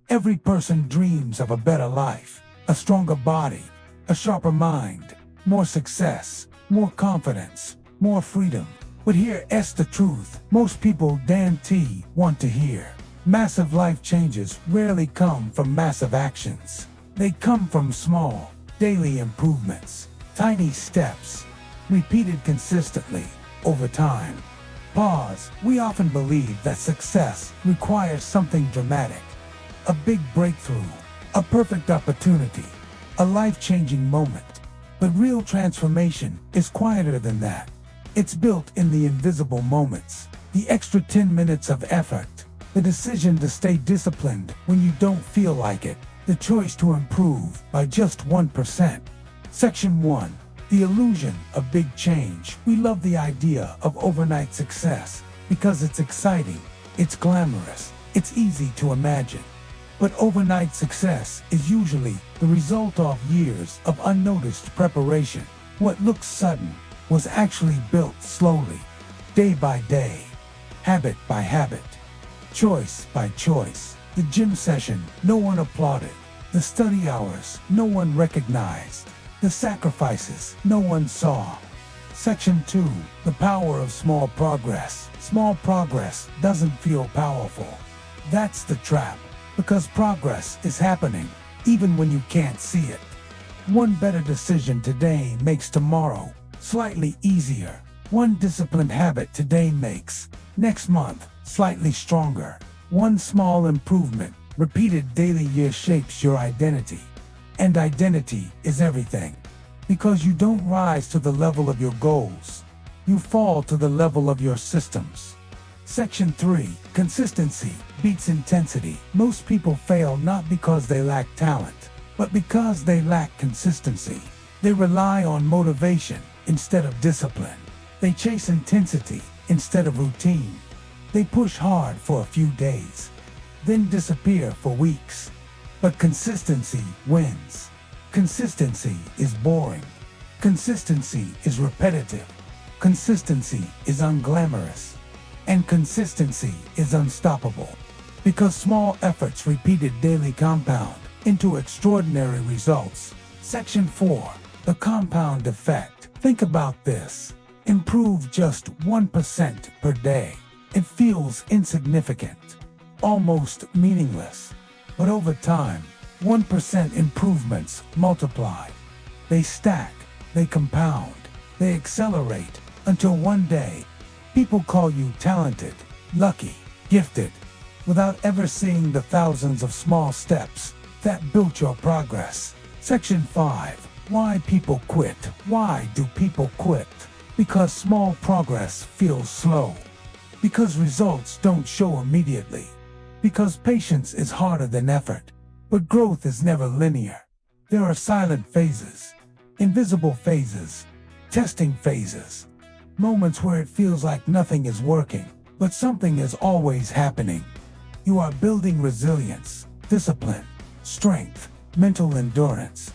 Every person dreams of a better life, a stronger body, a sharper mind, more success, more confidence, more freedom. But here's the truth most people want to hear. Massive life changes rarely come from massive actions. They come from small, daily improvements, tiny steps, repeated consistently, over time. Pause. We often believe that success requires something dramatic. A big breakthrough, a perfect opportunity, a life-changing moment. But real transformation is quieter than that. It's built in the invisible moments, the extra 10 minutes of effort, the decision to stay disciplined when you don't feel like it, the choice to improve by just 1%. Section 1. The illusion of big change. We love the idea of overnight success because it's exciting, it's glamorous, it's easy to imagine. But overnight success is usually the result of years of unnoticed preparation. What looks sudden was actually built slowly, day by day, habit by habit, choice by choice. The gym session no one applauded, the study hours no one recognized, the sacrifices no one saw. Section 2. The power of small progress. Small progress doesn't feel powerful. That's the trap. Because progress is happening, even when you can't see it. One better decision today makes tomorrow slightly easier. One disciplined habit today makes next month slightly stronger. One small improvement repeated daily year shapes your identity. And identity is everything. Because you don't rise to the level of your goals. You fall to the level of your systems. Section 3. Consistency beats intensity. Most people fail not because they lack talent, but because they lack consistency. They rely on motivation instead of discipline. They chase intensity instead of routine. They push hard for a few days, then disappear for weeks. But consistency wins. Consistency is boring. Consistency is repetitive. Consistency is unglamorous. And consistency is unstoppable. Because small efforts repeated daily compound into extraordinary results. Section 4. The compound effect. Think about this. Improve just 1% per day. It feels insignificant, almost meaningless. But over time, 1% improvements multiply. They stack, they compound, they accelerate, until one day, people call you talented, lucky, gifted, without ever seeing the thousands of small steps that built your progress. Section 5. Why people quit. Why do people quit? Because small progress feels slow. Because results don't show immediately. Because patience is harder than effort. But growth is never linear. There are silent phases, invisible phases, testing phases, moments where it feels like nothing is working, but something is always happening. You are building resilience, discipline, strength, mental endurance.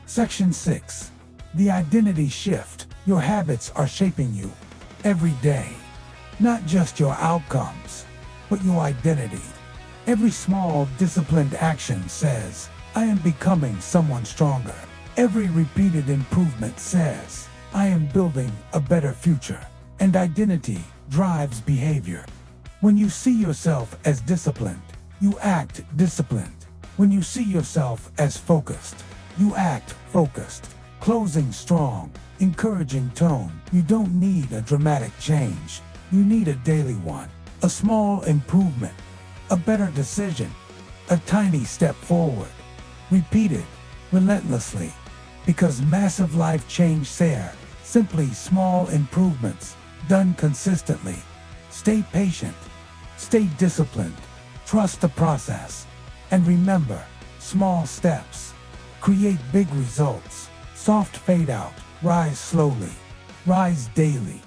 Section 6. The identity shift. Your habits are shaping you every day. Not just your outcomes, but your identity. Every small, disciplined action says, I am becoming someone stronger. Every repeated improvement says, I am building a better future. And identity drives behavior. When you see yourself as disciplined, you act disciplined. When you see yourself as focused, you act focused. Closing strong, encouraging tone. You don't need a dramatic change. You need a daily one. A small improvement. A better decision. A tiny step forward. Repeated relentlessly. Because massive life change there. Simply small improvements done consistently. Stay patient. Stay disciplined. Trust the process. And remember, small steps create big results. Soft fade out. Rise slowly. Rise daily.